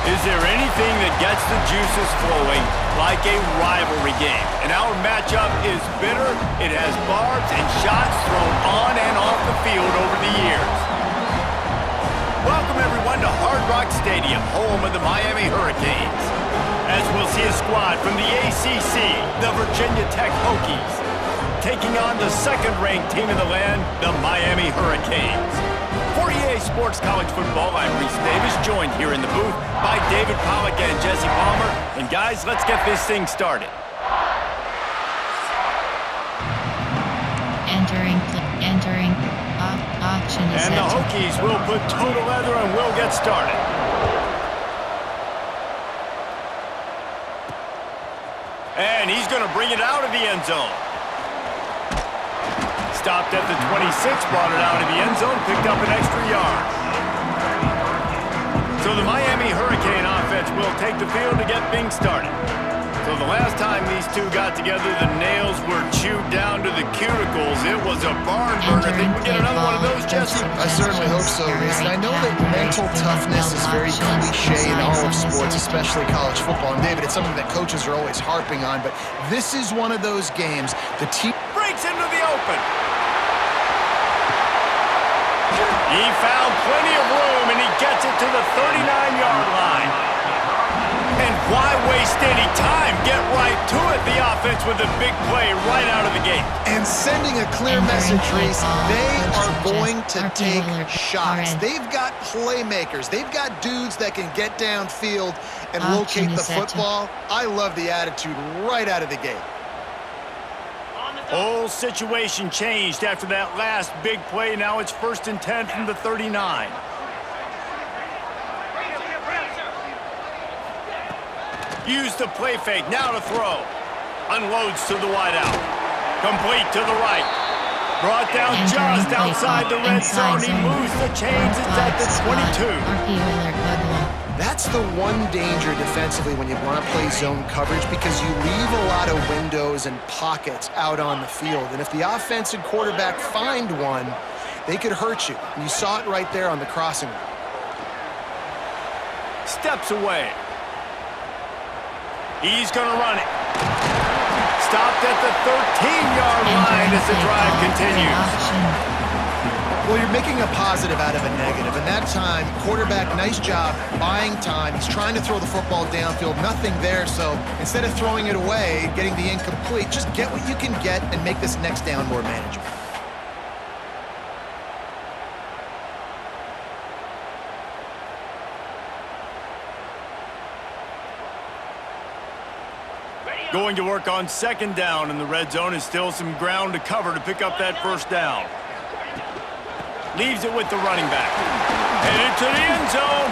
Is there anything that gets the juices flowing like a rivalry game? And our matchup is bitter. It has barbs and shots thrown on and off the field over the years. Welcome, everyone, to Hard Rock Stadium, home of the Miami Hurricanes. As we'll see a squad from the ACC, the Virginia Tech Hokies, taking on the second-ranked team in the land, the Miami Hurricanes. For EA Sports College Football, I'm Reese Davis, joined here in the booth by David Pollack and Jesse Palmer. And guys, let's get this thing started. Entering, option is and set. The Hokies will put total leather and we'll get started. And he's going to bring it out of the end zone. Stopped at the 26, brought it out of the end zone, picked up an extra yard. So the Miami Hurricane offense will take the field to get things started. So the last time these two got together, the nails were chewed down to the cuticles. It was a barn burner. Think we get another one of those, Jesse? I certainly hope so, Reese. And I know that mental toughness is very cliche in all of sports, especially college football. And David, it's something that coaches are always harping on, but this is one of those games. The team breaks into the open. He found plenty of room, and he gets it to the 39-yard line. And why waste any time? Get right to it. The offense with a big play right out of the gate. And sending a clear message, Reese, they are going to take shots. They've got playmakers. They've got dudes that can get downfield and locate the football. I love the attitude right out of the gate. Whole situation changed after that last big play. Now it's 1st and 10 from the 39. Use the play fake, now to throw. Unloads to the wideout. Complete to the right. Brought down just outside the red zone. He moves the chains. It's at the 22. That's the one danger defensively when you want to play zone coverage, because you leave a lot of windows and pockets out on the field. And if the offense and quarterback find one, they could hurt you. And you saw it right there on the crossing route. Steps away. He's going to run it. Stopped at the 13-yard line as the drive continues. Well, you're making a positive out of a negative. And that time, quarterback, nice job buying time. He's trying to throw the football downfield. Nothing there. So instead of throwing it away, getting the incomplete, just get what you can get and make this next down more manageable. Going to work on 2nd down in the red zone, is still some ground to cover to pick up that 1st down. Leaves it with the running back. Headed to the end zone.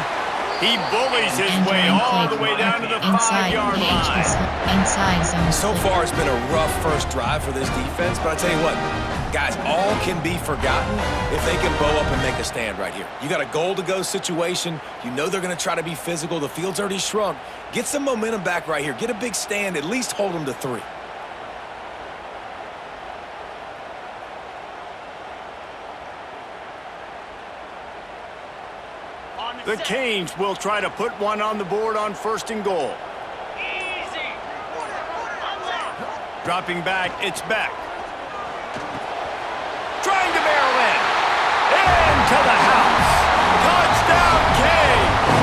He bullies his way all the way down to the 5-yard line. So far, it's been a rough first drive for this defense, but I tell you what, guys, all can be forgotten if they can bow up and make a stand right here. You got a goal-to-go situation. You know they're going to try to be physical. The field's already shrunk. Get some momentum back right here. Get a big stand. At least hold them to 3. The Canes will try to put one on the board on 1st and goal. Dropping back, it's back. Trying to barrel in. Into the house. Touchdown, Canes!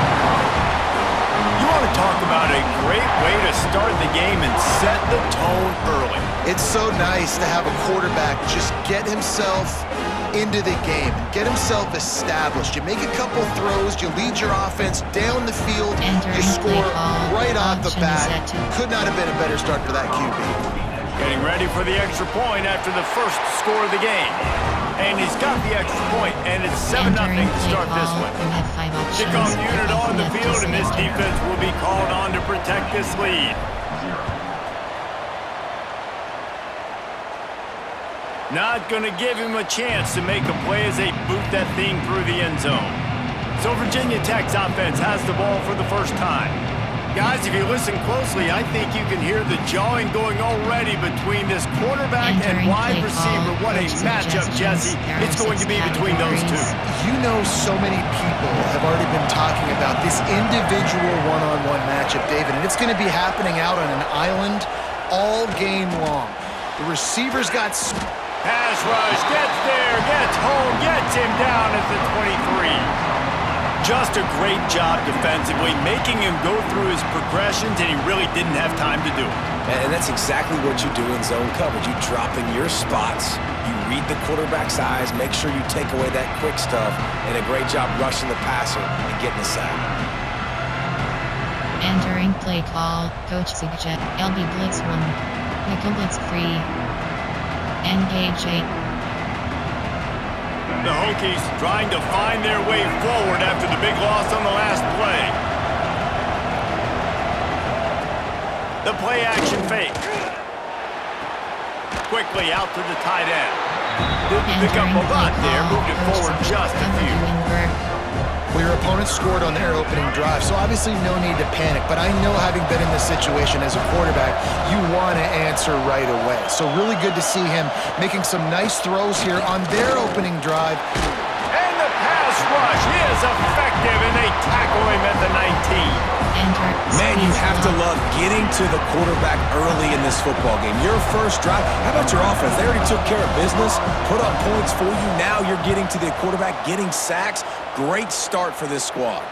You want to talk about a great way to start the game and set the tone early. It's so nice to have a quarterback just get himself into the game and get himself established. You make a couple throws, you lead your offense down the field, you score right off the bat. Could not have been a better start for that QB. Getting ready for the extra point after the first score of the game. And he's got the extra point, and it's 7-0 to start this one. Kickoff unit on the field, and this defense will be called on to protect this lead. Not going to give him a chance to make a play as they boot that thing through the end zone. So Virginia Tech's offense has the ball for the first time. Guys, if you listen closely, I think you can hear the jawing going already between this quarterback and wide receiver. What a matchup, Jesse. It's going to be between those two. You know, so many people have already been talking about this individual one-on-one matchup, David, and it's going to be happening out on an island all game long. The receivers got... Pass rush, gets there, gets home, gets him down at the 23. Just a great job defensively, making him go through his progressions, and he really didn't have time to do it. And that's exactly what you do in zone coverage. You drop in your spots, you read the quarterback's eyes, make sure you take away that quick stuff, and a great job rushing the passer and getting the sack. Entering play call, Coach suggests LB Blitz 1, Nickel Blitz 3, Engage 8. The Hokies trying to find their way forward after the big loss on the last play. The play action fake. Quickly out to the tight end. Didn't pick up a lot there, moved it forward just a few. Well, your opponent scored on their opening drive, so obviously no need to panic. But I know, having been in this situation as a quarterback, you want to answer right away. So really good to see him making some nice throws here on their opening drive. And the pass rush is effective, and they tackle him at the 19. Man, you have to love getting to the quarterback early in this football game. Your first drive, how about your offense? They already took care of business, put up points for you. Now you're getting to the quarterback, getting sacks. Great start for this squad.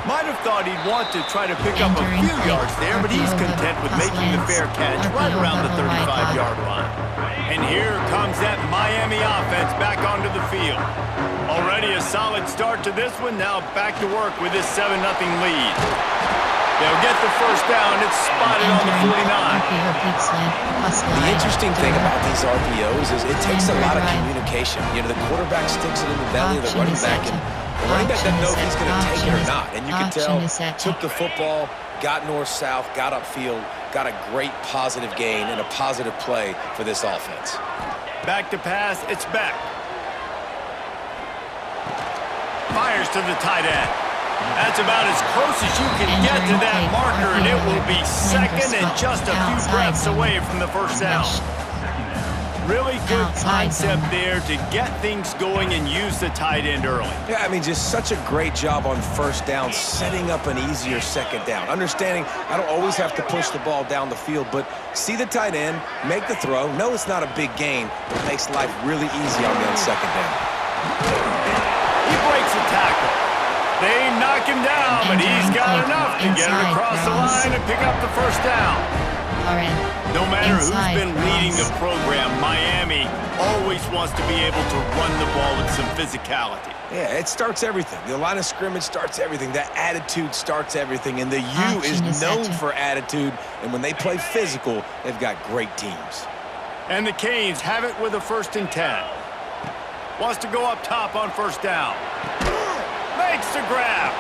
Might have thought he'd want to try to pick up a few yards there, but he's content with making the fair catch right around the 35-yard line. And here comes that Miami offense back onto the field. Already a solid start to this one. Now back to work with this 7-0 lead. They'll get the first down. It's spotted on the 49. The interesting thing about these RPOs is it takes a lot of communication. You know, the quarterback sticks it in the belly of the running back, and the running back doesn't know if he's going to take it or not. And you can tell, took the football, got north-south, got upfield, got a great positive gain and a positive play for this offense. Back to pass. It's back. Fires to the tight end. That's about as close as you can get to that marker, and it will be second and just a few breaths away from the first down. Really good concept there to get things going and use the tight end early. Yeah, I mean, just such a great job on first down, setting up an easier second down. Understanding I don't always have to push the ball down the field, but see the tight end, make the throw. No, it's not a big gain, but it makes life really easy on that second down. He breaks the tackle. They knock him down, but he's got enough to get it across the line and pick up the first down. No matter who's been leading the program, Miami always wants to be able to run the ball with some physicality. Yeah, it starts everything. The line of scrimmage starts everything. That attitude starts everything. And the U is known for attitude. And when they play physical, they've got great teams. And the Canes have it with a 1st and 10. Wants to go up top on first down. Makes the grab.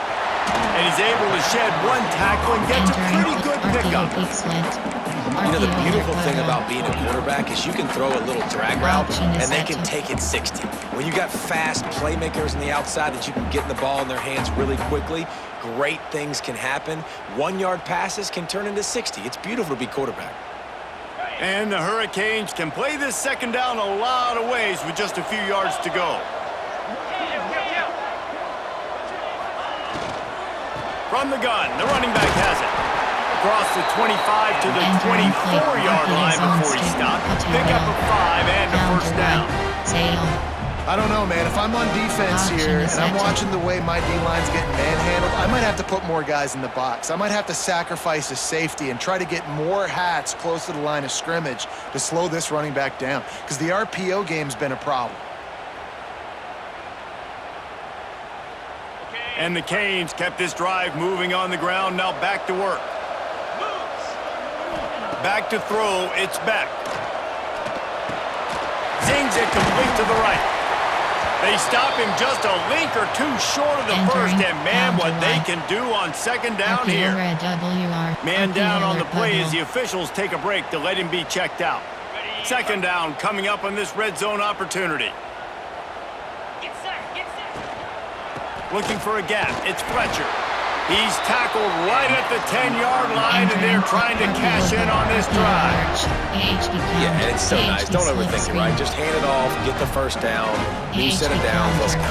And he's able to shed one tackle and gets a pretty good pickup. You know, the beautiful thing about being a quarterback is you can throw a little drag route, and they can take it 60. When you got fast playmakers on the outside that you can get the ball in their hands really quickly, great things can happen. 1-yard passes can turn into 60. It's beautiful to be quarterback. And the Hurricanes can play this second down a lot of ways with just a few yards to go. From the gun, the running back has it. Across the 25 to the 24-yard line before he stopped. Pick up a 5 and a first down. I don't know, man. If I'm on defense here and I'm watching the way my D-line's getting manhandled, I might have to put more guys in the box. I might have to sacrifice a safety and try to get more hats close to the line of scrimmage to slow this running back down, because the RPO game's been a problem. And the Canes kept this drive moving on the ground. Now back to work. Back to throw. It's back. Zings it complete to the right. They stop him just a link or two short of the first, and man, what they can do on second down here. Man down on the play as the officials take a break to let him be checked out. Second down coming up on this red zone opportunity. Looking for a gap. It's Fletcher. He's tackled right at the 10-yard line, and they're trying to cash in on this drive. Yeah, and it's so nice. Don't overthink it, right? Just hand it off, get the first down, new set of downs, let's go.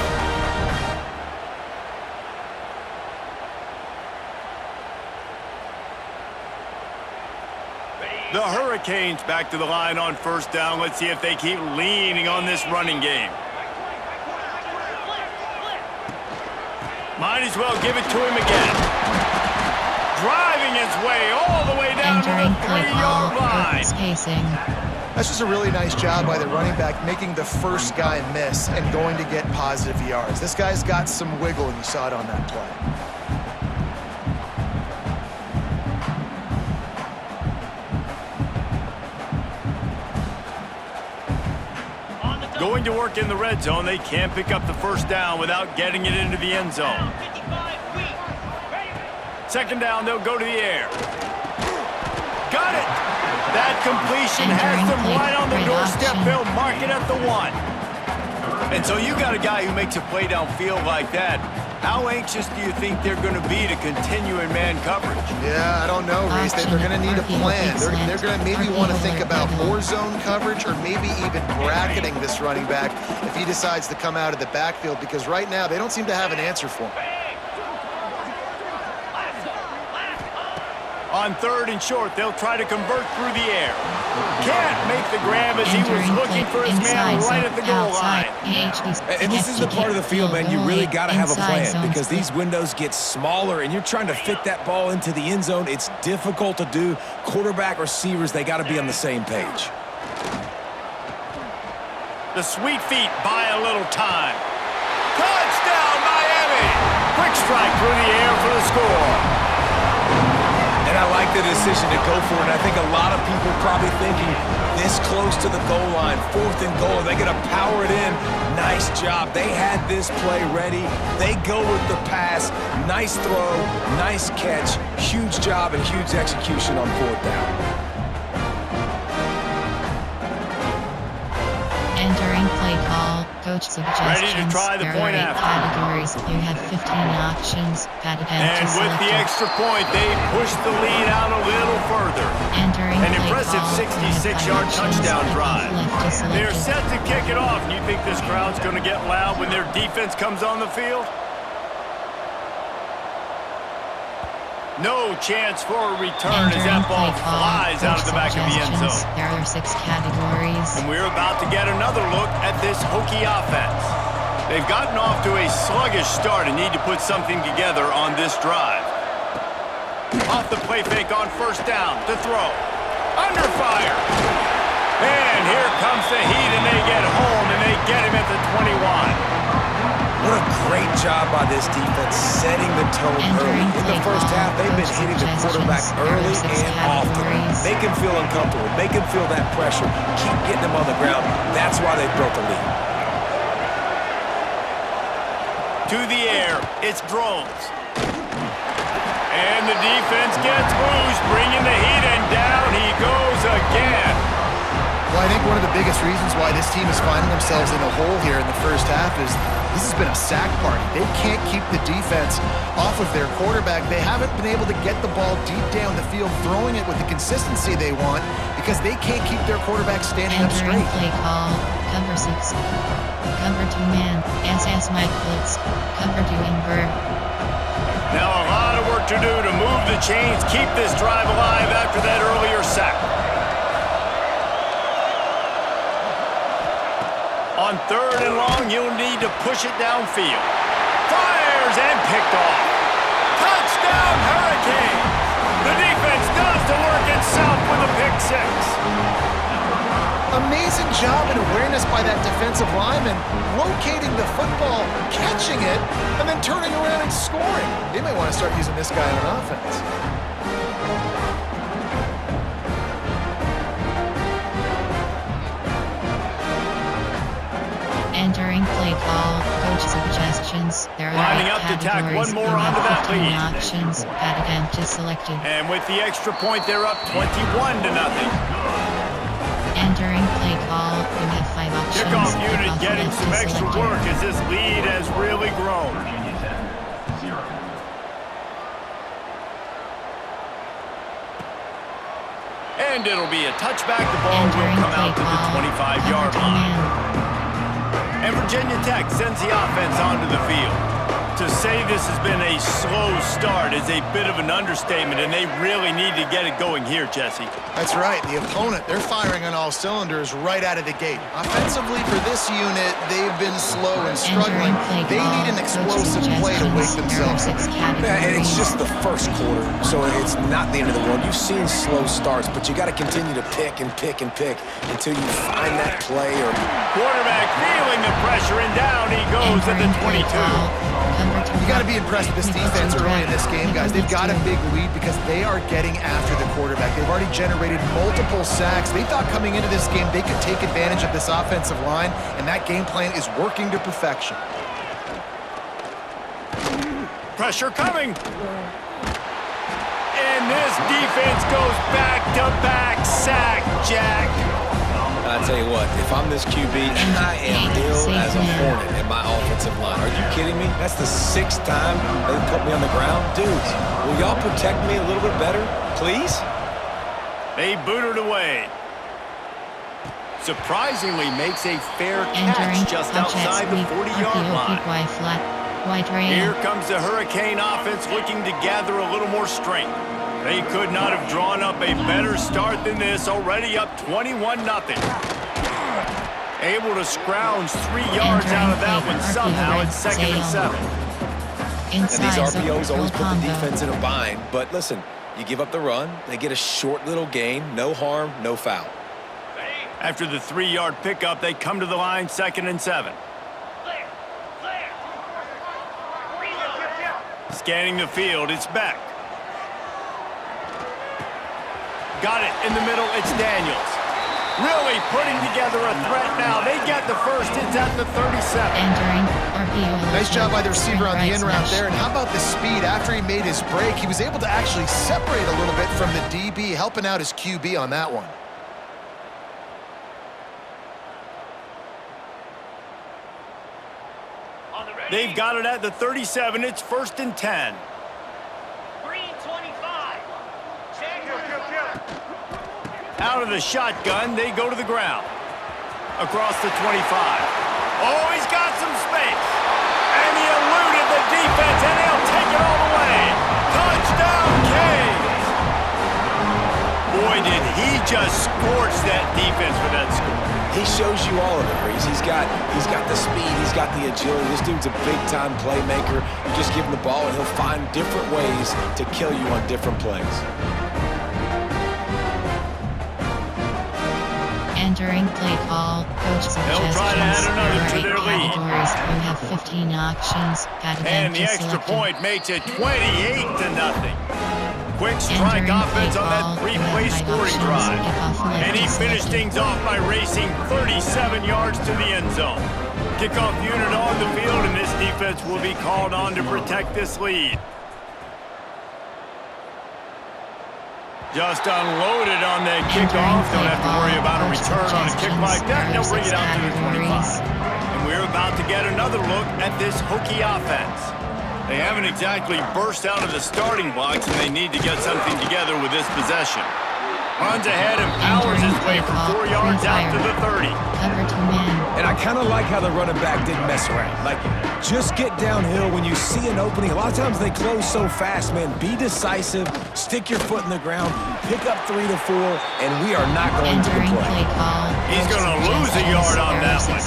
The Hurricanes back to the line on first down. Let's see if they keep leaning on this running game. Might as well give it to him again. Driving his way all the way down to the 3-yard line. That's just a really nice job by the running back, making the first guy miss and going to get positive yards. This guy's got some wiggle, and you saw it on that play. Going to work in the red zone, they can't pick up the first down without getting it into the end zone. Second down, they'll go to the air. Got it! That completion has them right on the doorstep. They'll mark it at the 1. And so you got a guy who makes a play downfield like that. How anxious do you think they're going to be to continue in man coverage? Yeah, I don't know, Reese. They're going to need a plan. They're going to maybe want to think about more zone coverage or maybe even bracketing this running back if he decides to come out of the backfield, because right now they don't seem to have an answer for him. On 3rd and short, they'll try to convert through the air. Can't make the grab as he was looking for his man right at the goal line. And this is the part of the field, man, you really got to have a plan, because these windows get smaller and you're trying to fit that ball into the end zone. It's difficult to do. Quarterback, receivers, they got to be on the same page. The sweet feet buy a little time. Touchdown, Miami! Quick strike through the air for the score. And I like the decision to go for it. And I think a lot of people probably thinking this close to the goal line, 4th and goal, are they going to power it in? Nice job. They had this play ready. They go with the pass. Nice throw, nice catch. Huge job and huge execution on 4th down. Entering play call, coach suggestions. Ready to try the point after. Categories. You have 15 options. And with the extra point, they push the lead out a little further. Entering An impressive 66-yard touchdown drive. They're set to kick it off. Do you think this crowd's going to get loud when their defense comes on the field? No chance for a return as that ball flies out of the back of the end zone. There are 6 categories. And we're about to get another look at this Hokie offense. They've gotten off to a sluggish start and need to put something together on this drive. Off the play fake on first down to throw. Under fire. And here comes the heat, and they get home, and they get him at the 21. What a great job by this defense, setting the tone early. In the first half, they've been hitting the quarterback early and often. Make him feel uncomfortable. Make him feel that pressure. Keep getting him on the ground. That's why they built the lead. To the air, it's drones. And the defense gets loose, bringing the heat, and down he goes again. Well, I think one of the biggest reasons why this team is finding themselves in a hole here in the first half is this has been a sack party. They can't keep the defense off of their quarterback. They haven't been able to get the ball deep down the field, throwing it with the consistency they want, because they can't keep their quarterback standing up straight. Play call, cover 6, cover 2 man, SS Mike blitz, cover 2 invert. Now a lot of work to do to move the chains, keep this drive alive after that earlier sack. On 3rd and long, you'll need to push it downfield. Fires and picked off. Touchdown, Hurricanes! The defense does the work itself with a pick 6. Amazing job and awareness by that defensive lineman, locating the football, catching it, and then turning around and scoring. They may want to start using this guy on offense. Entering play call, coach suggestions. There are Lining 8 up to tack categories. one more You onto have that 15 lead. options. Patent is selected. And with the extra point, they're up 21-0. Entering play call, you have 5 options. Kickoff unit Kickoff getting left some is extra selected. work as this lead has really grown. And it'll be a touchback. The ball will Entering come out to the 25-yard line. And Virginia Tech sends the offense onto the field. To say this has been a slow start is a bit of an understatement, and they really need to get it going here, Jesse. That's right. The opponent, they're firing on all cylinders right out of the gate. Offensively, for this unit, they've been slow and struggling. They need an explosive play to wake themselves up. Yeah, and it's just the first quarter, so it's not the end of the world. You've seen slow starts, but you got to continue to pick and pick and pick until you find that play. Or quarterback feeling the pressure, and down he goes at the 22. You got to be impressed with this defense early in this game, guys. They've got a big lead because they are getting after the quarterback. They've already generated multiple sacks. They thought coming into this game they could take advantage of this offensive line, and that game plan is working to perfection. Pressure coming. And this defense goes back-to-back sack, Jack. I tell you what, if I'm this QB, I am ill as a hornet in my offensive line. Are you kidding me? That's the 6th time they've put me on the ground. Dudes, will y'all protect me a little bit better, please? They boot it away. Surprisingly makes a fair catch just outside the 40-yard line. Here comes the Hurricane offense looking to gather a little more strength. They could not have drawn up a better start than this, already up 21-0. Able to scrounge 3 yards out of that one somehow at 2nd and 7. And these RPOs always put the defense in a bind, but listen, you give up the run, they get a short little gain, no harm, no foul. After the 3-yard pickup, they come to the line, 2nd and 7. Scanning the field, it's Beck. Got it in the middle, it's Daniels. Really putting together a threat now. They get the first, it's at the 37. Nice job by the receiver on the in route there. And how about the speed? After he made his break, he was able to actually separate a little bit from the DB, helping out his QB on that one. They've got it at the 37, it's 1st and 10. Out of the shotgun, they go to the ground. Across the 25. Oh, he's got some space. And he eluded the defense, and they'll take it all the way. Touchdown, Canes! Boy, did he just scorch that defense for that score. He shows you all of it, Reese. He's got the speed, he's got the agility. This dude's a big-time playmaker. You just give him the ball, and he'll find different ways to kill you on different plays. Entering play call, coach suggestions try to add another to their lead. categories. We have 15 options. And the extra point makes it 28-0. Quick strike offense on that 3-play scoring drive. And he finished things off by racing 37 yards to the end zone. Kickoff unit on the field, and this defense will be called on to protect this lead. Just unloaded on that kickoff. Don't have to worry about a return on a kick like that. They'll bring it out to the 25. And we're about to get another look at this Hokie offense. They haven't exactly burst out of the starting blocks, and they need to get something together with this possession. Runs ahead and powers his way for 4 yards out to the 30. And I kind of like how the running back didn't mess around. Like, just get downhill when you see an opening. A lot of times they close so fast, man. Be decisive, stick your foot in the ground, pick up 3 to 4, and we are not going to the play. He's going to lose a yard on that one.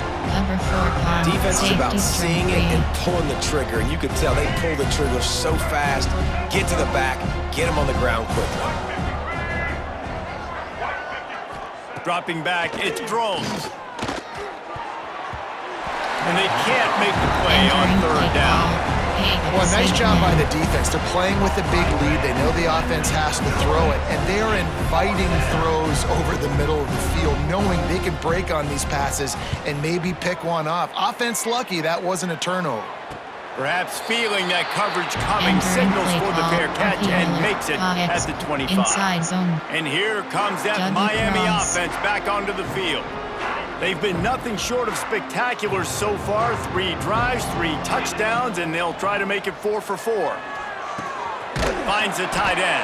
Defense is about seeing it and pulling the trigger, and you can tell they pull the trigger so fast. Get to the back, get him on the ground quickly. Dropping back, it's Drones. And they can't make the play on 3rd down. Well, nice job by the defense. They're playing with a big lead. They know the offense has to throw it, and they are inviting throws over the middle of the field, knowing they can break on these passes and maybe pick one off. Offense lucky that wasn't a turnover. Perhaps feeling that coverage coming, signals for the fair catch and makes it at the 25. And here comes that Miami offense back onto the field. They've been nothing short of spectacular so far. 3 drives, 3 touchdowns, and they'll try to make it 4 for 4. finds the tight end.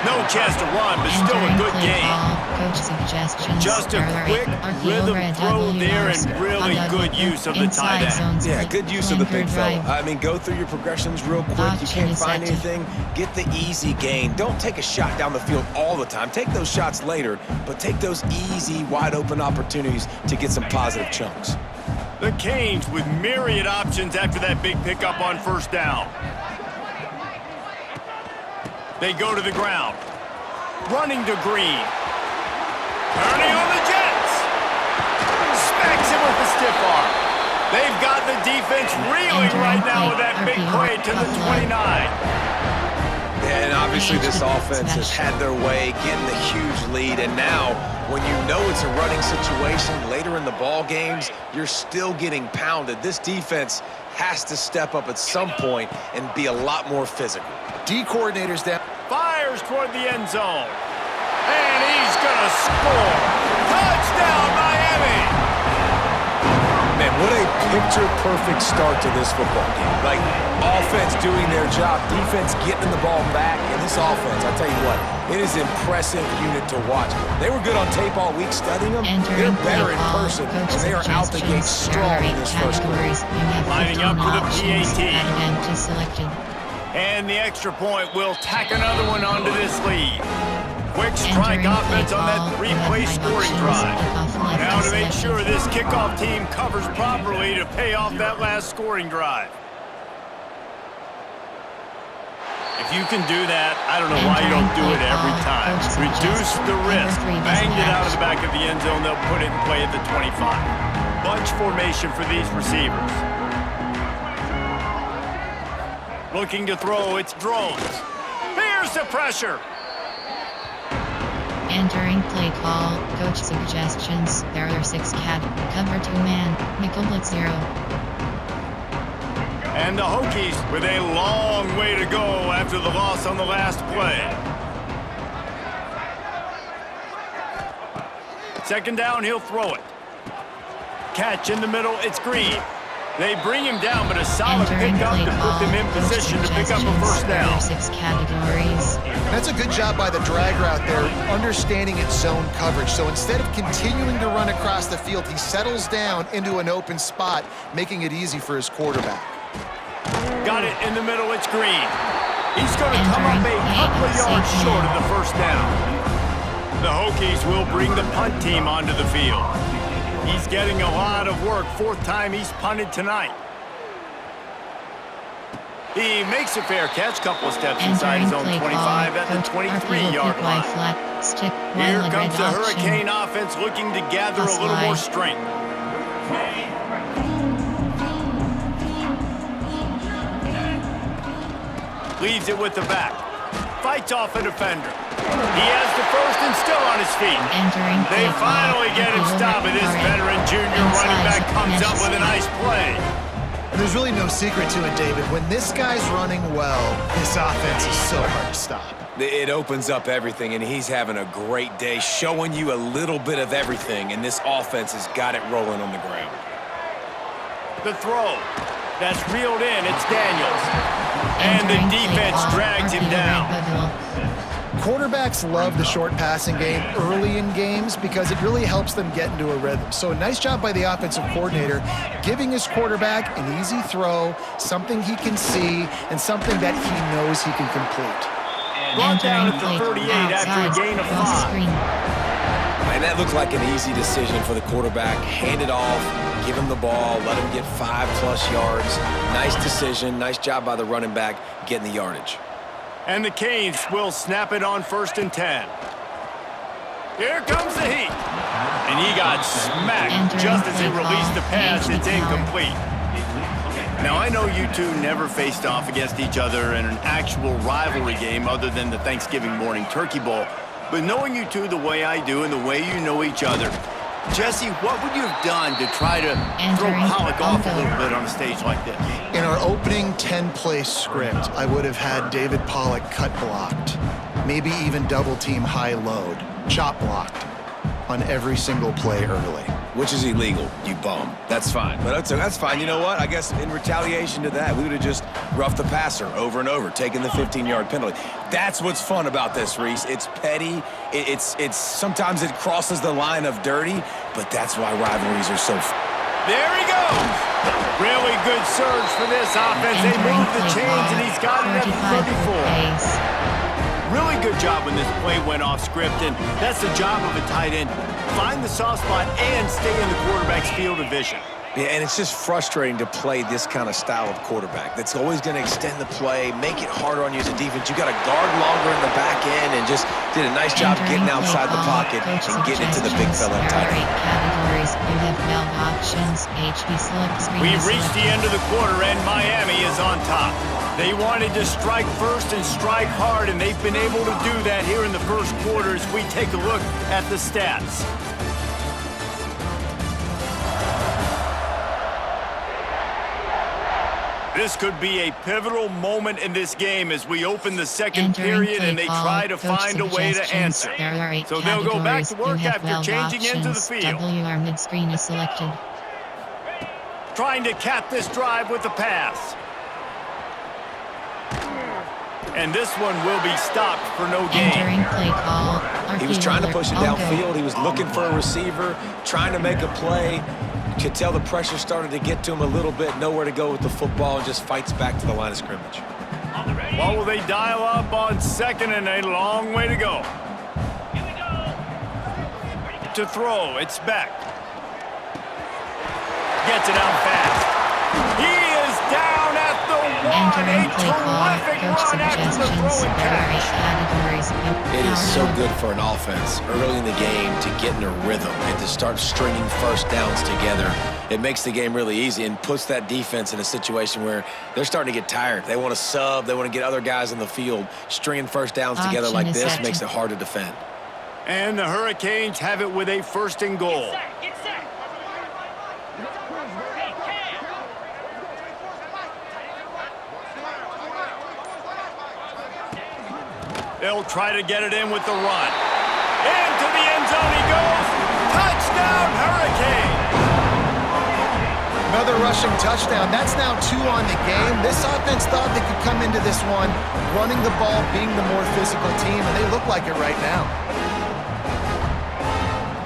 No chance to run, but still a good game. Coach suggestions. Just a quick rhythm throw there and really good use of the tight end. Yeah, good use of the big fella. I mean, go through your progressions real quick. You can't find anything, get the easy gain. Don't take a shot down the field all the time. Take those shots later, but take those easy, wide-open opportunities to get some positive chunks. The Canes with myriad options after that big pickup on first down. They go to the ground. Running to Green. Turning on the Jets. Smacks him with the stiff arm. They've got the defense reeling right now with that big play to the 29. And obviously this offense has had their way getting the huge lead. And now, when you know it's a running situation later in the ball games, you're still getting pounded. This defense has to step up at some point and be a lot more physical. D coordinator's down. Fires toward the end zone. And he's going to score. Touchdown, Miami! Man, what a picture-perfect start to this football game. Like, offense doing their job, defense getting the ball back, and this offense, I tell you what, it is an impressive unit to watch. They were good on tape all week studying them. They're better in person, and they are out the gate strong in this first quarter. Lining up for the PAT. And the extra point will tack another one onto this lead. Quick strike offense on that three-play scoring drive. Now to make sure this kickoff team covers properly to pay off that last scoring drive. If you can do that, I don't know why you don't do it every time. Reduce the risk. Banged it out of the back of the end zone. They'll put it in play at the 25. Bunch formation for these receivers. Looking to throw, it's drones. Here's the pressure. Entering play call, coach suggestions. There are 6 cat, cover 2-man, nickel blitz 0. And the Hokies with a long way to go after the loss on the last play. Second down, he'll throw it. Catch in the middle, it's Green. They bring him down, but a solid pickup to put them in position to pick up a first down. 6 categories. That's a good job by the drag route there, understanding its zone coverage. So instead of continuing to run across the field, he settles down into an open spot, making it easy for his quarterback. Got it in the middle, it's Green. He's going to come up a couple of yards short of the first down. The Hokies will bring the punt team onto the field. He's getting a lot of work. 4th time he's punted tonight. He makes a fair catch. Couple of steps inside his own 25 at the 23-yard line. Here comes the Hurricane offense looking to gather a little more strength. Leaves it with the back. Fights off a defender. He has the first and still on his feet. They finally get him stopped, and this veteran junior running back comes up with a nice play. And there's really no secret to it, David. When this guy's running well, this offense is so hard to stop. It opens up everything, and he's having a great day, showing you a little bit of everything, and this offense has got it rolling on the ground. The throw. That's reeled in. It's Daniels. And the defense drags him down. Quarterbacks love the short passing game early in games because it really helps them get into a rhythm. So a nice job by the offensive coordinator, giving his quarterback an easy throw, something he can see, and something that he knows he can complete. Brought down at the 38 after a gain of 5. And that looked like an easy decision for the quarterback. Hand it off, give him the ball, let him get 5+ yards. Nice decision, nice job by the running back getting the yardage. And the Canes will snap it on 1st and 10. Here comes the heat. And he got smacked just as he released the pass. It's incomplete. Now, I know you two never faced off against each other in an actual rivalry game other than the Thanksgiving morning Turkey Bowl. But knowing you two the way I do and the way you know each other, Jesse, what would you have done to try to throw Pollock off a little bit on a stage like this? In our opening 10-play script, I would have had David Pollock cut blocked, maybe even double-team high load, chop blocked on every single play early. which is illegal, you bum. That's fine. But that's fine. You know what? I guess in retaliation to that, we would have just roughed the passer over and over, taking the 15-yard penalty. That's what's fun about this, Reese. It's petty. It's sometimes it crosses the line of dirty, but that's why rivalries are so There he goes. Really good surge for this offense. They moved the chains, and he's got it at the 34. Really good job when this play went off script, and that's the job of a tight end. Find the soft spot and stay in the quarterback's field of vision. Yeah, and it's just frustrating to play this kind of style of quarterback. That's always going to extend the play, make it harder on you as a defense. You got to guard longer in the back end, and just did a nice job getting outside the pocket and getting into the big fella tight end. Categories. You have valve options, HB slip, screen. We've reached the end of the quarter, and Miami is on top. They wanted to strike first and strike hard, and they've been able to do that here in the first quarter as we take a look at the stats. This could be a pivotal moment in this game as we open the second period and they try to find a way to answer. So they'll go back to work after changing into the field. WR mid-screen is selected. Trying to cap this drive with a pass. And this one will be stopped for no gain. Entering play call. He was trying to push it downfield. He was looking for a receiver, trying to make a play. You could tell the pressure started to get to him a little bit. Nowhere to go with the football, and just fights back to the line of scrimmage. Well, will they dial up on second and a long way to go? To throw, it's Beck. Gets it out fast. He is down at the one. Entering play call. Terrific Coach run after the suggestions. throwing catch. Categories. It is so good for an offense early in the game to get in a rhythm and to start stringing first downs together. It makes the game really easy and puts that defense in a situation where they're starting to get tired. They want to sub. They want to get other guys on the field. Stringing first downs together like this makes it hard to defend. And the Hurricanes have it with a first and goal. They'll try to get it in with the run. Into the end zone he goes. Touchdown, Hurricanes! Another rushing touchdown. That's now 2 on the game. This offense thought they could come into this one running the ball, being the more physical team, and they look like it right now.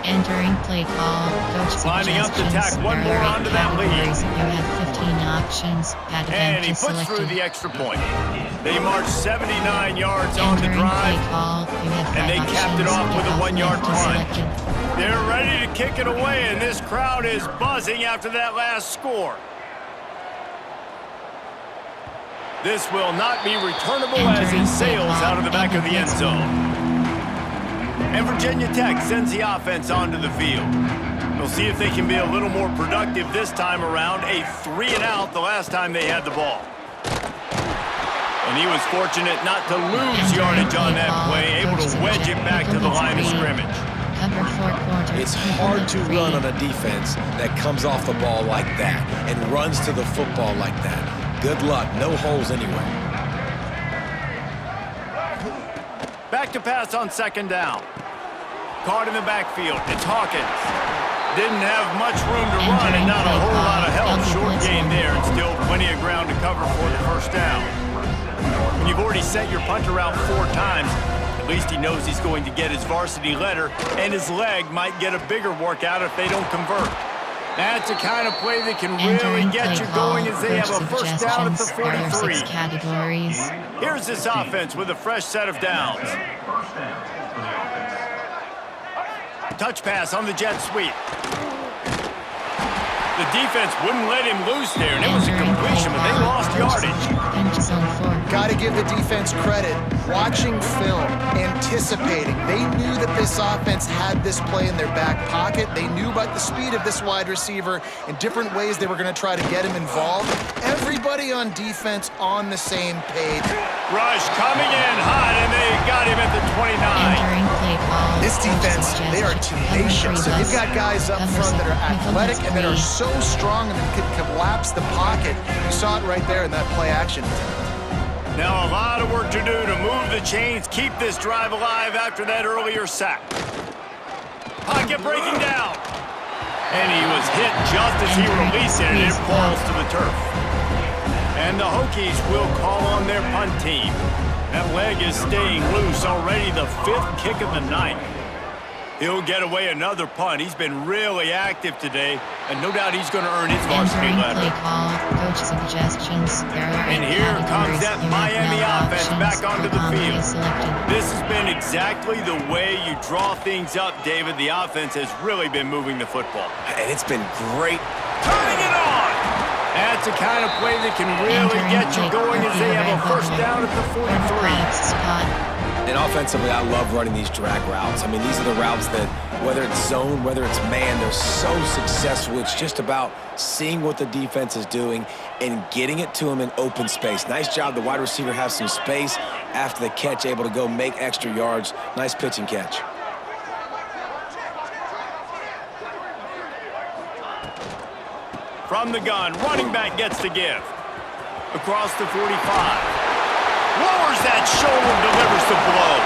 Entering play call. Coach lining up to tack one more onto that lead. You have 15 options. And he puts through the extra point. They marched 79 yards on the drive, and they capped it off with a 1-yard plunge. They're ready to kick it away, and this crowd is buzzing after that last score. This will not be returnable as it sails out of the back of the end zone. And Virginia Tech sends the offense onto the field. We'll see if they can be a little more productive this time around. A 3-and-out the last time they had the ball. And he was fortunate not to lose yardage on that play, able to wedge it back to the line of scrimmage. It's hard to run on a defense that comes off the ball like that and runs to the football like that. Good luck. No holes anyway. Back to pass on second down. Caught in the backfield. It's Hawkins. Didn't have much room to run and not a whole lot of help. Short gain there and still plenty of ground to cover for the first down. When you've already sent your punter out 4 times, at least he knows he's going to get his varsity letter, and his leg might get a bigger workout if they don't convert. That's the kind of play that can really get you going as they have a first down at the 43. Here's this offense with a fresh set of downs. Touch pass on the jet sweep. The defense wouldn't let him loose there, and it was a completion, but they lost yardage. Got to give the defense credit. Watching film, anticipating. They knew that this offense had this play in their back pocket. They knew about the speed of this wide receiver and different ways they were going to try to get him involved. Everybody on defense on the same page. Rush coming in hot, and they got him at the 29. This defense, they are tenacious. So you've got guys up front that are athletic and that are so strong and that can collapse the pocket. You saw it right there in that play action. Now a lot of work to do to move the chains, keep this drive alive after that earlier sack. Pocket breaking down. And he was hit just as he released it, and it falls to the turf. And the Hokies will call on their punt team. That leg is staying loose, already the 5th kick of the night. He'll get away another punt. He's been really active today, and no doubt he's going to earn his varsity letter. Play call, coach suggestions. And here comes that Miami offense back onto the field. This has been exactly the way you draw things up, David. The offense has really been moving the football. And it's been great. Turning it on! That's a kind of play that can really get you going as they have a first down at the 43. And offensively, I love running these drag routes. I mean, these are the routes that, whether it's zone, whether it's man, they're so successful. It's just about seeing what the defense is doing and getting it to them in open space. Nice job. The wide receiver has some space after the catch, able to go make extra yards. Nice pitch and catch. From the gun, running back gets to give. Across the 45. Lowers that shoulder, delivers the blow.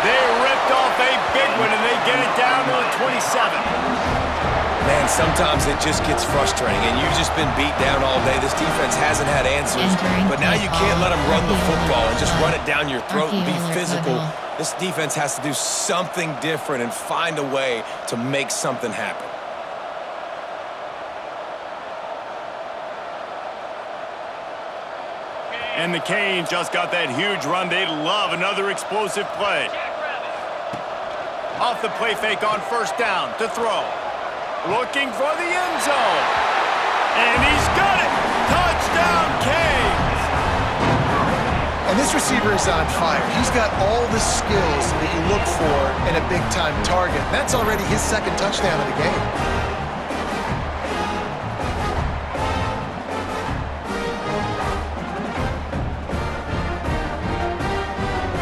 They ripped off a big one, and they get it down to the 27. Man, sometimes it just gets frustrating, and you've just been beat down all day. This defense hasn't had answers, but now you can't let them run the football and just run it down your throat and be physical. This defense has to do something different and find a way to make something happen. And the Canes just got that huge run. They'd love another explosive play. Off the play fake on first down to throw. Looking for the end zone. And he's got it. Touchdown, Canes. And this receiver is on fire. He's got all the skills that you look for in a big-time target. That's already his 2nd touchdown of the game.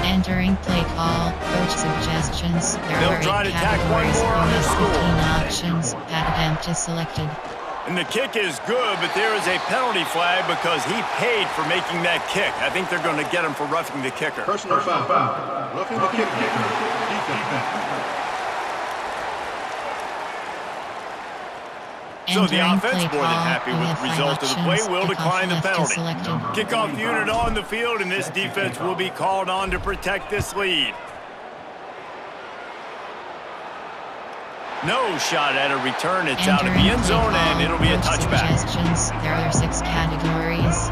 Entering play call, coach suggestions. They'll try to tack one more on the score. 15 options, attempt is selected. And the kick is good, but there is a penalty flag because he paid for making that kick. I think they're going to get him for roughing the kicker. Personal foul. Roughing the kicker. Defense. So the offense, more than happy with the result of the play, will decline the penalty. Kickoff unit on the field, and this defense will be called on to protect this lead. No shot at a return. It's out of the end zone, and it'll be a touchback. There are 6 categories.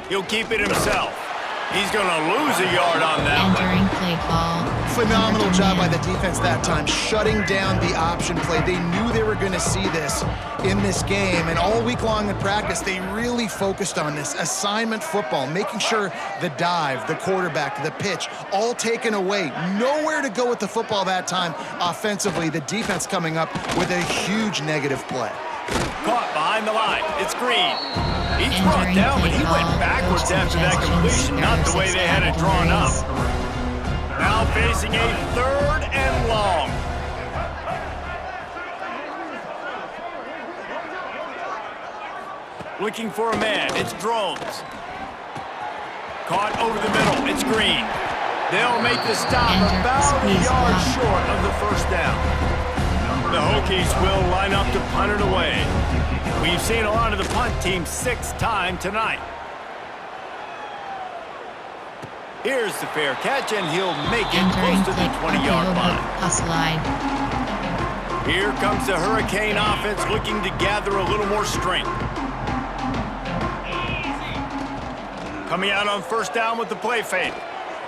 He'll keep it himself. He's going to lose a yard on that Entering play call. Phenomenal job by the defense that time, shutting down the option play. They knew they were going to see this in this game, and all week long in practice, they really focused on this assignment football, making sure the dive, the quarterback, the pitch, all taken away. Nowhere to go with the football that time offensively. The defense coming up with a huge negative play. Caught behind the line. It's Green. He's brought down, but he went backwards after that completion, not the way they had it drawn up. Now facing a 3rd and long. Looking for a man. It's Drones. Caught over the middle. It's Green. They'll make the stop about a yard short of the first down. The Hokies will line up to punt it away. We've seen a lot of the punt team 6 times tonight. Here's the fair catch, and he'll make it close to the 20-yard line. Here comes the Hurricane offense looking to gather a little more strength. Coming out on first down with the play fake.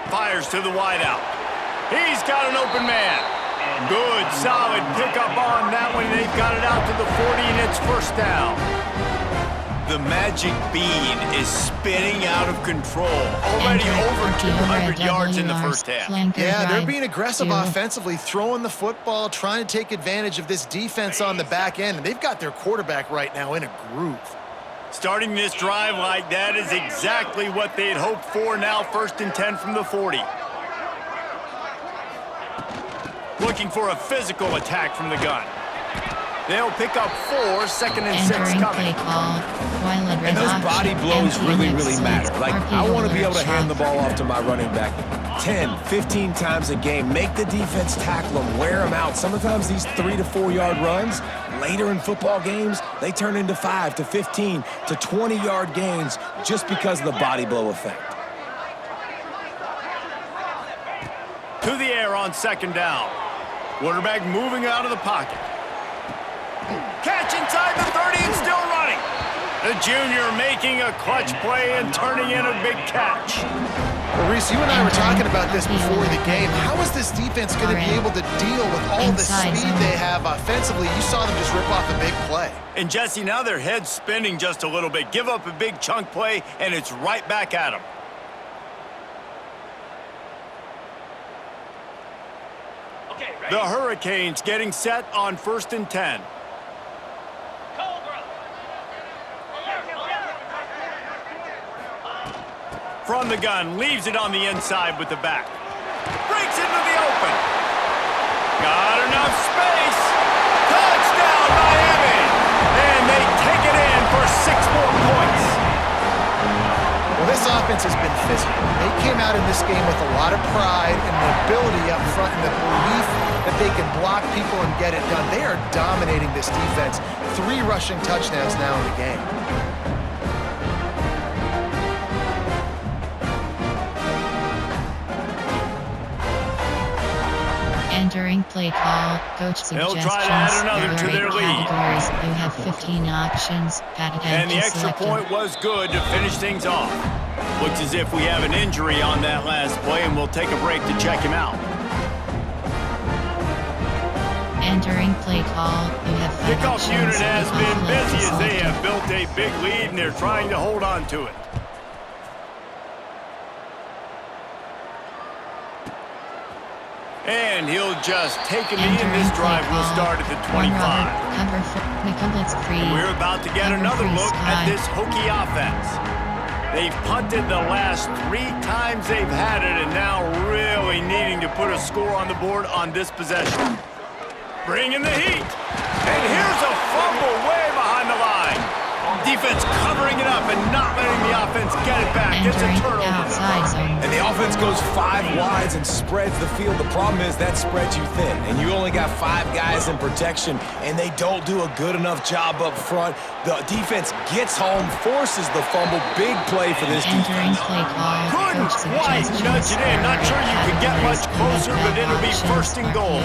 Fires to the wideout. He's got an open man. Good, solid pickup on that one. They've got it out to the 40, and it's first down. The magic bean is spinning out of control. Already over 200 yards in the first half. Yeah, they're being aggressive offensively, throwing the football, trying to take advantage of this defense on the back end. And they've got their quarterback right now in a groove. Starting this drive like that is exactly what they'd hoped for. Now 1st and 10 from the 40. Looking for a physical attack from the gun. They'll pick up 4, 2nd and 6 Entering coming. play call. Violet red And those option. body blows Empty really, mid really six. matter. Like, RP I want to be able alert to hand the shot. ball off to my running back 10, 15 times a game. Make the defense tackle them, wear them out. Sometimes these 3 to 4 yard runs, later in football games, they turn into 5 to 15 to 20 yard gains just because of the body blow effect. To the air on 2nd down. Quarterback moving out of the pocket. Catch inside the 30 and still running. The junior making a clutch play and turning in a big catch. Well, Reese, you and I were talking about this before the game. How is this defense going to be able to deal with all the speed they have offensively? You saw them just rip off a big play. And Jesse, now their head's spinning just a little bit. Give up a big chunk play, and it's right back at them. The Hurricanes getting set on 1st and 10. From the gun, leaves it on the inside with the back. Breaks into the open. Got enough space. Touchdown, Miami. And they take it in for 6 more points. Well, this offense has been physical. They came out in this game with a lot of pride and the ability up front and the belief that they can block people and get it done. They are dominating this defense. 3 rushing touchdowns now in the game. Entering play call. Coach They'll suggestions. try to add another to There are their 8 lead. categories. You have 15 options. Added And the extra selected. point was good to finish things off. Looks as if we have an injury on that last play, and we'll take a break to check him out. Entering play call. You have 5 Kickoff options. unit has Kickoff been left busy as they selected. have built a big lead, and they're trying to hold on to it. And he'll just take a knee, and this drive will start at the 25. Cover for McComble's free. We're about to get Cover another free look at Sky. this Hokie offense. They've punted the last 3 times they've had it, and now really needing to put a score on the board on this possession. Bringing the heat. And here's a fumble way behind the line. Defense covering it up and not letting the offense get it back. It's a Entering turnover. outside zone. And the offense goes 5 wides and spreads the field. The problem is that spreads you thin, and you only got 5 guys in protection, and they don't do a good enough job up front. The defense gets home, forces the fumble. Big play for this Entering defense. play call. Couldn't Coach quite suggestions. nudge it in. Not sure you could get much closer, but it'll be 1st and goal.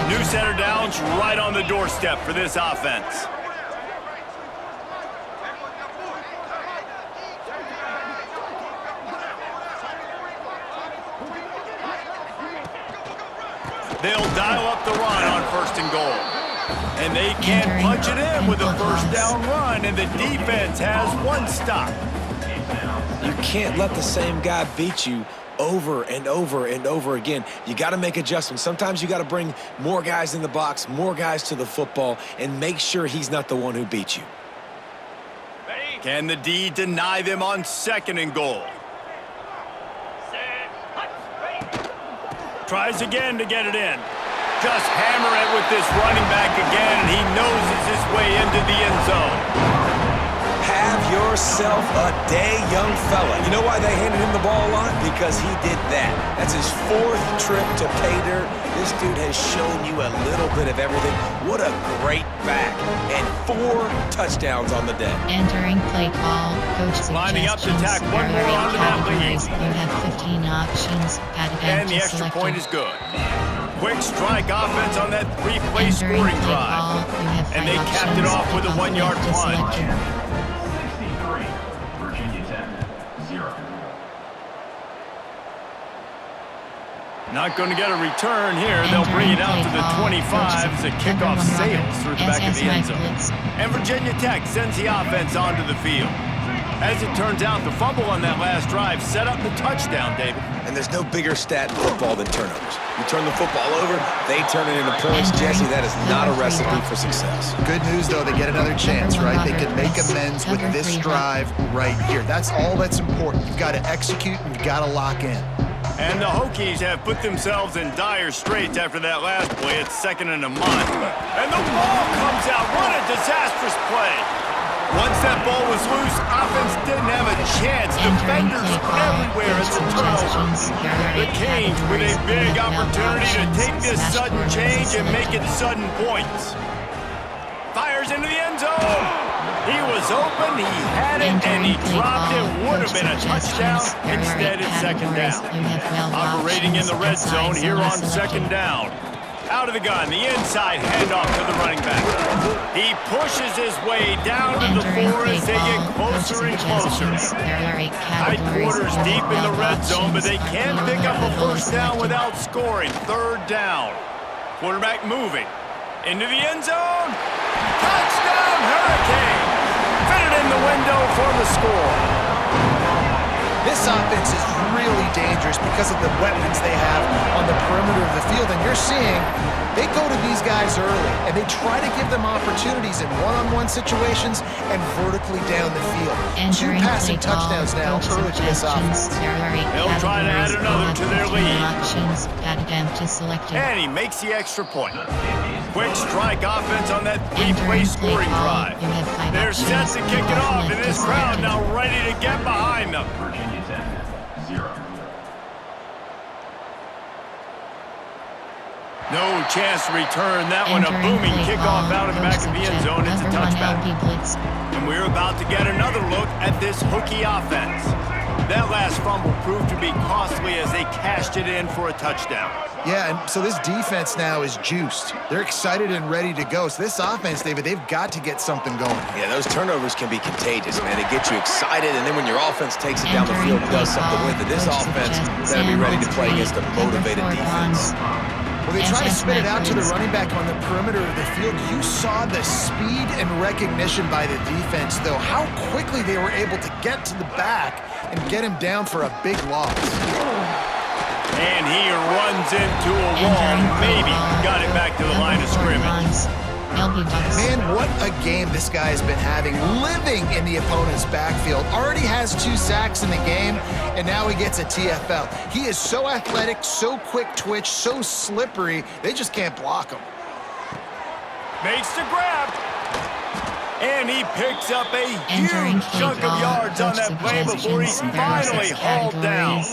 New center downs right on the doorstep for this offense. They'll dial up the run on 1st and goal. And they can't Entering punch it in with a simple 1st pass. down run, and the defense has 1 stop. You can't let the same guy beat you over and over and over again. You got to make adjustments. Sometimes you got to bring more guys in the box, more guys to the football, and make sure he's not the one who beats you. Can the D deny them on 2nd and goal? Tries again to get it in. Just hammer it with this running back again, and he noses his way into the end zone. Have yourself a day, young fella. You know why they handed him the ball a lot? Because he did that. That's his 4th trip to pay dirt. This dude has shown you a little bit of everything. What a great back. And 4 touchdowns on the day. Entering play call. Coach suggestions. Lining up to tack one more onto that lead. You have 15 options. Added And the extra point is good. Quick strike offense on that 3-play scoring drive. And they capped it off with a 1-yard plunge. Virginia Tech, 0. Not going to get a return here. They'll bring it out to the 25 as the kickoff sails through the back of the end zone. And Virginia Tech sends the offense onto the field. As it turns out, the fumble on that last drive set up the touchdown, David. And there's no bigger stat in football than turnovers. You turn the football over, they turn it into points. Jesse, that is not a recipe for success. Good news, though, they get another chance, right? They can make amends with this drive right here. That's all that's important. You've got to execute and you've got to lock in. And the Hokies have put themselves in dire straits after that last play. It's 2nd and a month. And the ball comes out. What a disastrous play. Once that ball was loose, offense didn't have a chance. Defenders everywhere. It's a turnover. The Canes with a big opportunity to take this sudden change and make it sudden points. Fires into the end zone. He was open, he had it, and he dropped it. Would have been a touchdown. Instead, it's 2nd down. Operating in the red zone here on 2nd down. Out of the gun, the inside handoff to the running back. He pushes his way down to the 4 as they get closer and closer. Tight quarters deep in the red zone, but they can't pick up a first down without scoring. 3rd down. Quarterback moving. Into the end zone. Touchdown, Hurricanes! Fitted in the window for the score. This offense is really dangerous because of the weapons they have on the perimeter of the field. And you're seeing they go to these guys early, and they try to give them opportunities in one-on-one situations and vertically down the field. 2 passing touchdowns now early to this offense. They'll try to add another to their lead. And he makes the extra point. Quick strike offense on that 3-play scoring drive. They're set to kick it off, and this crowd now ready to get behind them. Virginia Tech, 0. No chance to return that one. A booming kickoff out of the back of the end zone. It's a touchback. And we're about to get another look at this Hokie offense. That last fumble proved to be costly as they cashed it in for a touchdown. Yeah, and so this defense now is juiced. They're excited and ready to go. So this offense, David, they've got to get something going. Yeah, those turnovers can be contagious, man. They get you excited, and then when your offense takes it down the field and does something with it, this offense better be ready to play against a motivated defense. Well, they try to spit it out to the running back on the perimeter of the field. You saw the speed and recognition by the defense, though, how quickly they were able to get to the back and get him down for a big loss. And he runs into a wall. Maybe got it back to the line of scrimmage. Man, what a game this guy has been having, living in the opponent's backfield. Already has 2 sacks in the game, and now he gets a TFL. He is so athletic, so quick twitch, so slippery, they just can't block him. Makes the grab. And he picks up a huge chunk of yards on that play before he's finally hauled down.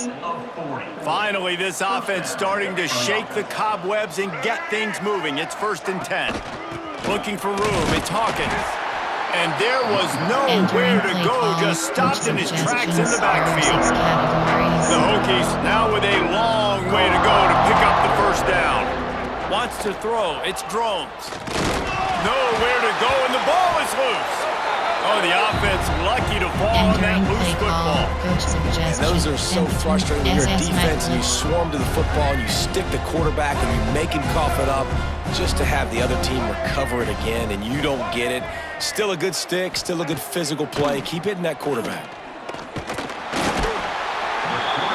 Finally, this offense starting to shake the cobwebs and get things moving. It's 1st and 10. Looking for room, it's Hawkins. And there was nowhere to go, just stopped in his tracks in the backfield. The Hokies now with a long way to go to pick up the first down. Wants to throw, it's Drones. Nowhere to go, and the ball is loose. Oh, the offense lucky to fall on that loose football. And those are so frustrating when you're a defense and you swarm to the football and you stick the quarterback and you make him cough it up just to have the other team recover it again, and you don't get it. Still a good stick, still a good physical play. Keep hitting that quarterback.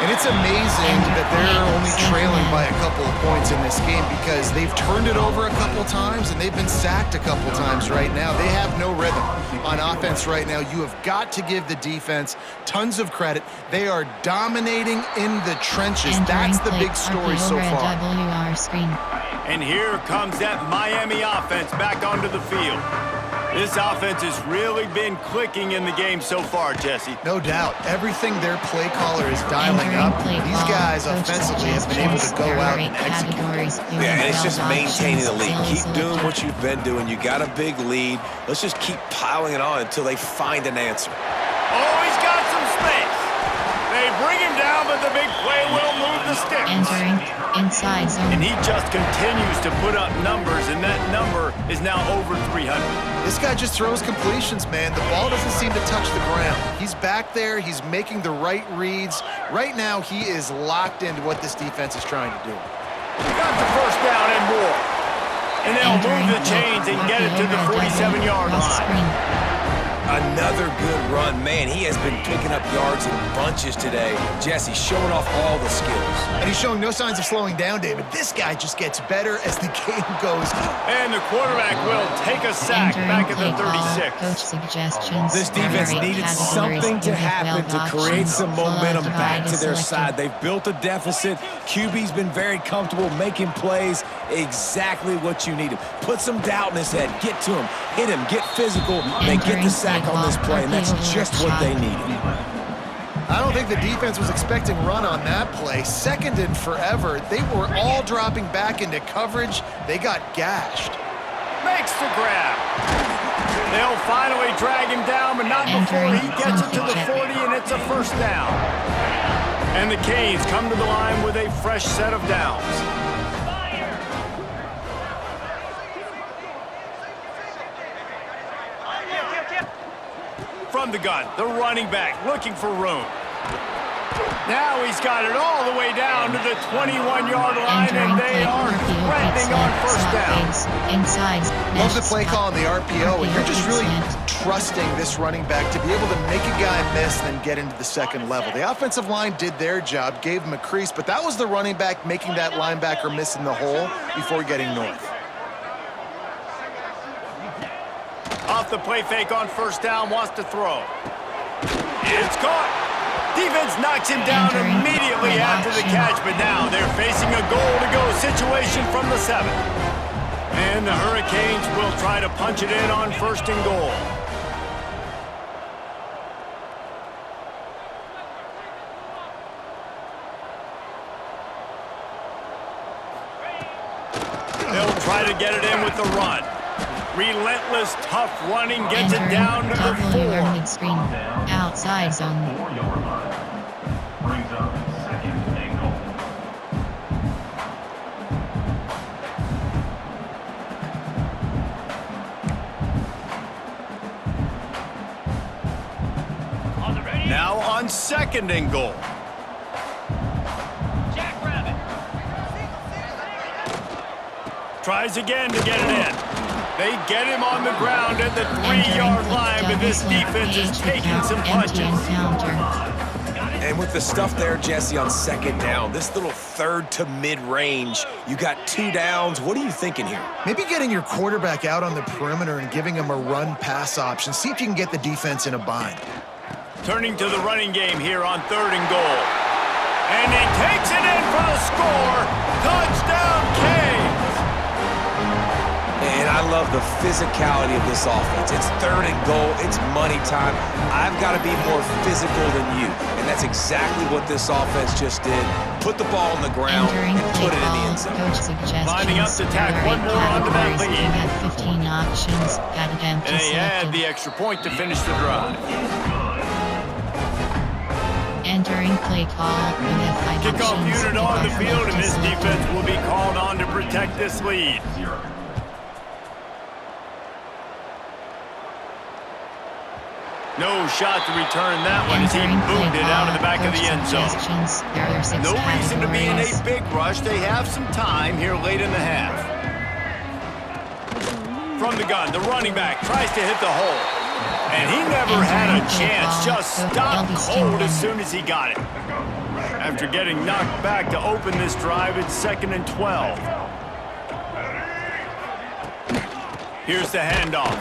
And it's amazing that they're only trailing by a couple of points in this game because they've turned it over a couple times and they've been sacked a couple times right now. They have no rhythm on offense right now. You have got to give the defense tons of credit. They are dominating in the trenches. That's the big story so far. And here comes that Miami offense back onto the field. This offense has really been clicking in the game so far, Jesse. No doubt. Everything their play caller is dialing up. These guys offensively have been able to go out and execute. Yeah, and it's just maintaining the lead. Keep doing what you've been doing. You got a big lead. Let's just keep piling it on until they find an answer. Oh, he's got some space. They bring him down, but the big play will move the sticks. Inside zone. And he just continues to put up numbers, and that number is now over 300. This guy just throws completions, man. The ball doesn't seem to touch the ground. He's back there. He's making the right reads. Right now, he is locked into what this defense is trying to do. Got the first down and more. And they'll move the chains and get it to the 47-yard line. Another good run. Man, he has been picking up yards in bunches today. Jesse showing off all the skills. And he's showing no signs of slowing down, David. This guy just gets better as the game goes. And the quarterback will take a sack back at the 36. Coach suggestions. This defense needed something to happen to create some momentum back to their side. They've built a deficit. QB's been very comfortable making plays. Exactly what you needed. Put some doubt in his head. Get to him. Hit him. Get physical. They get the sack on this play, and that's just what they needed. I don't think the defense was expecting run on that play. Second and forever. They were all dropping back into coverage. They got gashed. Makes the grab. They'll finally drag him down, but not before he gets it to the 40, and it's a first down. And the Canes come to the line with a fresh set of downs. From the gun, the running back looking for room. Now he's got it all the way down to the 21-yard line, and they are threatening on first down. Love the play call on the RPO, and you're just really trusting this running back to be able to make a guy miss and then get into the second level. The offensive line did their job, gave him a crease, but that was the running back making that linebacker miss in the hole before getting north. Off the play fake on first down, wants to throw. It's caught. Defense knocks him down immediately after the catch, but now they're facing a goal-to-go situation from the 7. And the Hurricanes will try to punch it in on first and goal. They'll try to get it in with the run. Relentless, tough running gets it down to the 4. Screen. Outside zone. Brings up second and goal. Now on second and goal. Tries again to get it in. They get him on the ground at the 3-yard line, but this defense is taking some punches. And with the stuff there, Jesse, on second down, this little third to mid-range, you got 2 downs. What are you thinking here? Maybe getting your quarterback out on the perimeter and giving him a run-pass option. See if you can get the defense in a bind. Turning to the running game here on third and goal. And he takes it in for the score. Touchdown, Canes! And I love the physicality of this offense. It's third and goal. It's money time. I've got to be more physical than you. And that's exactly what this offense just did. Put the ball on the ground and put it in the end zone. Lining up to tack one more onto that lead. 15 options. And they add the extra point to finish the drive. Entering play call. Kickoff unit on the field, and this defense will be called on to protect this lead. No shot to return that one as he boomed it out of the back of the end zone. No reason to be in a big rush. They have some time here late in the half. From the gun, the running back tries to hit the hole. And he never had a chance, just stopped cold as soon as he got it. After getting knocked back to open this drive, it's 2nd and 12. Here's the handoff.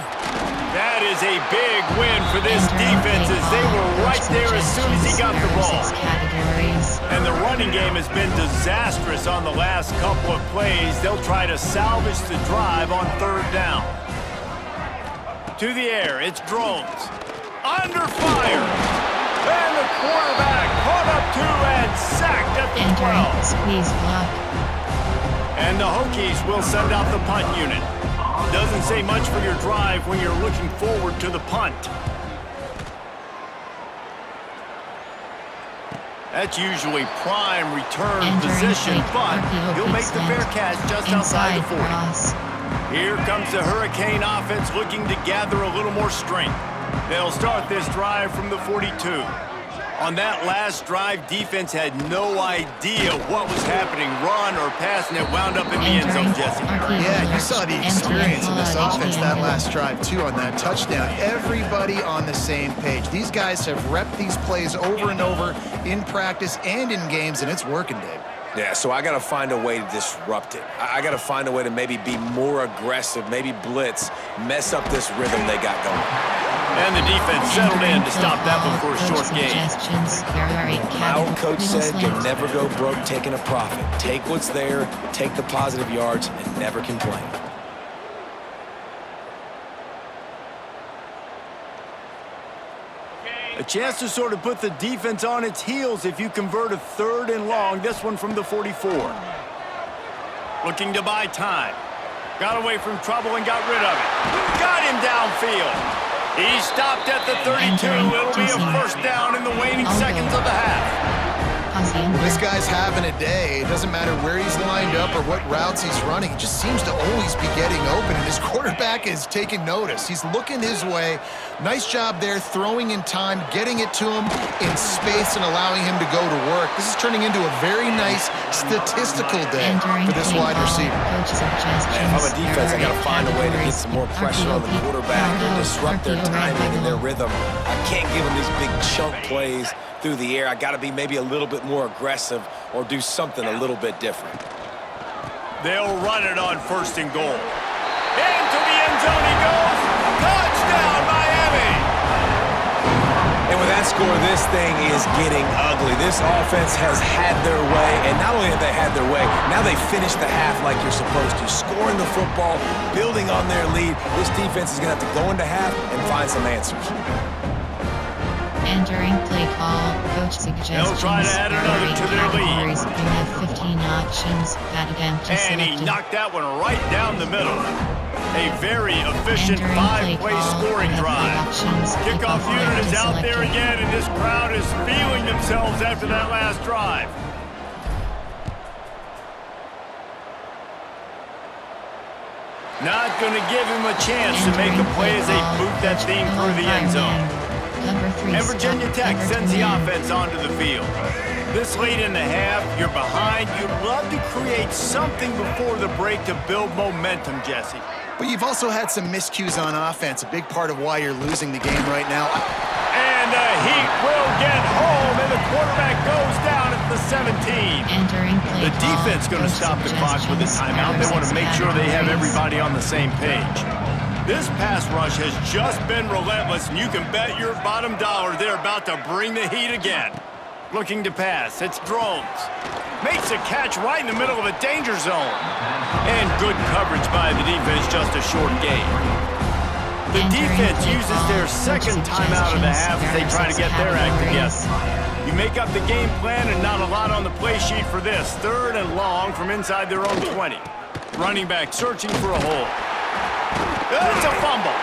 That is a big win for this defense as they were right there as soon as he got the ball. And the running game has been disastrous on the last couple of plays. They'll try to salvage the drive on third down. To the air, it's Drones. Under fire. And the quarterback caught up to and sacked at the 12. Squeeze block. And the Hokies will send out the punt unit. Doesn't say much for your drive when you're looking forward to the punt. That's usually prime return position, but he'll make the fair catch just outside the 40. Here comes the Hurricane offense looking to gather a little more strength. They'll start this drive from the 42. On that last drive, defense had no idea what was happening. Run or pass, and it wound up in the end zone, Jesse. Yeah, you saw the experience in this offense that last drive, too, on that touchdown. Everybody on the same page. These guys have repped these plays over and over in practice and in games, and it's working, Dave. Yeah, so I got to find a way to disrupt it. I got to find a way to maybe be more aggressive, maybe blitz, mess up this rhythm they got going. And the defense settled in to stop that one for a short gain. My old coach said you'll never go broke taking a profit. Take what's there, take the positive yards, and never complain. A chance to sort of put the defense on its heels if you convert a 3rd and long. This one from the 44. Looking to buy time. Got away from trouble and got rid of it. Got him downfield. He stopped at the 32. It'll be a first down in the waning seconds of the half. This guy's having a day. It doesn't matter where he's lined up or what routes he's running. He just seems to always be getting open, and his quarterback is taking notice. He's looking his way. Nice job there, throwing in time, getting it to him in space and allowing him to go to work. This is turning into a very nice statistical day for this wide receiver. Man, if I'm a defense, I got to find a way to get some more pressure on the quarterback or disrupt their timing and their rhythm. I can't give them these big chunk plays through the air. I got to be maybe a little bit more aggressive or do something a little bit different. They'll run it on 1st and goal. Into the end zone he goes. Touchdown, Miami! And with that score, this thing is getting ugly. This offense has had their way, and not only have they had their way, now they finish the half like you're supposed to. Scoring the football, building on their lead. This defense is going to have to go into half and find some answers. Entering play call, coach suggestions. They'll try to add another to their lead. You have 15 options. That again to And he selected. knocked that one right down the middle. A very efficient Entering 5-play call, scoring you have drive. 5 options. Kickoff Kickoff unit is to out there selected. again, and this crowd is feeling themselves after that last drive. Not going to give him a chance to make a play as they boot that thing through the end zone. And Virginia Tech sends the offense onto the field. This late in the half, you're behind. You'd love to create something before the break to build momentum, Jesse. But you've also had some miscues on offense, a big part of why you're losing the game right now. And the Heat will get home, and the quarterback goes down at the 17. The defense going to stop the clock with a timeout. They want to make sure they have everybody on the same page. This pass rush has just been relentless, and you can bet your bottom dollar they're about to bring the heat again. Looking to pass, it's Drones. Makes a catch right in the middle of a danger zone. And good coverage by the defense, just a short gain. The defense uses their second timeout of the half as they try to get their act together. You make up the game plan and not a lot on the play sheet for this. 3rd and long from inside their own 20. Running back searching for a hole. It's a fumble.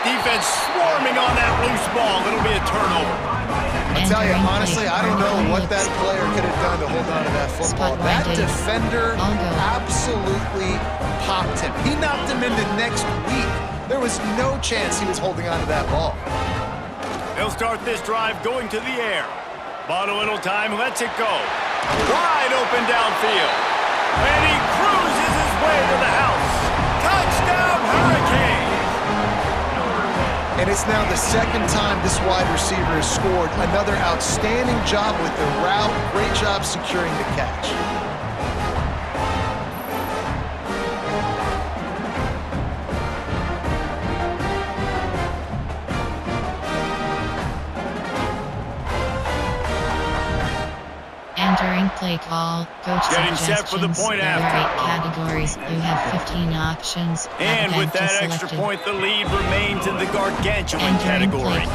Defense swarming on that loose ball. It'll be a turnover. I tell you, honestly, I don't know what that player could have done to hold on to that football. That defender absolutely popped him. He knocked him into next week. There was no chance he was holding on to that ball. They'll start this drive going to the air. Bought a little time, lets it go. Wide open downfield. And he cruises his way to the house. Touchdown, Hurricanes! And it's now the second time this wide receiver has scored. Another outstanding job with the route. Great job securing the catch. Entering play call, coach Getting set for the suggestions. point There are after. 8 categories. You have 15 options. And with that extra point, the lead remains in the gargantuan category.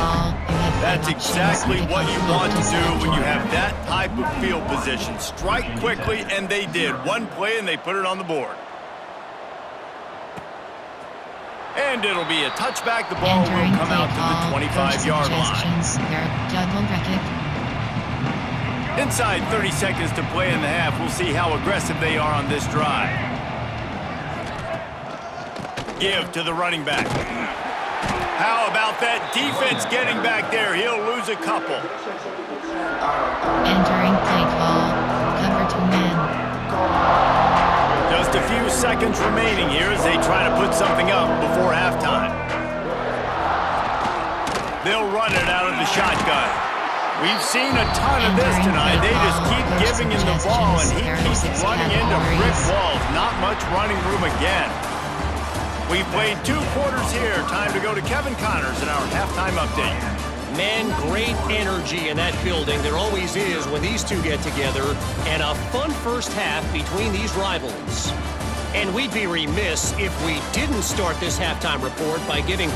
That's exactly what you want to do when you have that type of field position. Strike quickly, and they did. One play, and they put it on the board. And it'll be a touchback. The ball will come out to the 25-yard line. Double bracket. Inside 30 seconds to play in the half. We'll see how aggressive they are on this drive. Give to the running back. How about that defense getting back there? He'll lose a a couple. Entering play call. Cover 2 men. Just a few seconds remaining here as they try to put something up before halftime. They'll run it out of the shotgun. We've seen a ton of this tonight. They just keep giving him the ball, and he keeps running into brick walls. Not much running room again. We've played 2 quarters here. Time to go to Kevin Connors in our halftime update. Man, great energy in that building. There always is when these two get together, and a fun first half between these rivals. And we'd be remiss if we didn't start this halftime report by giving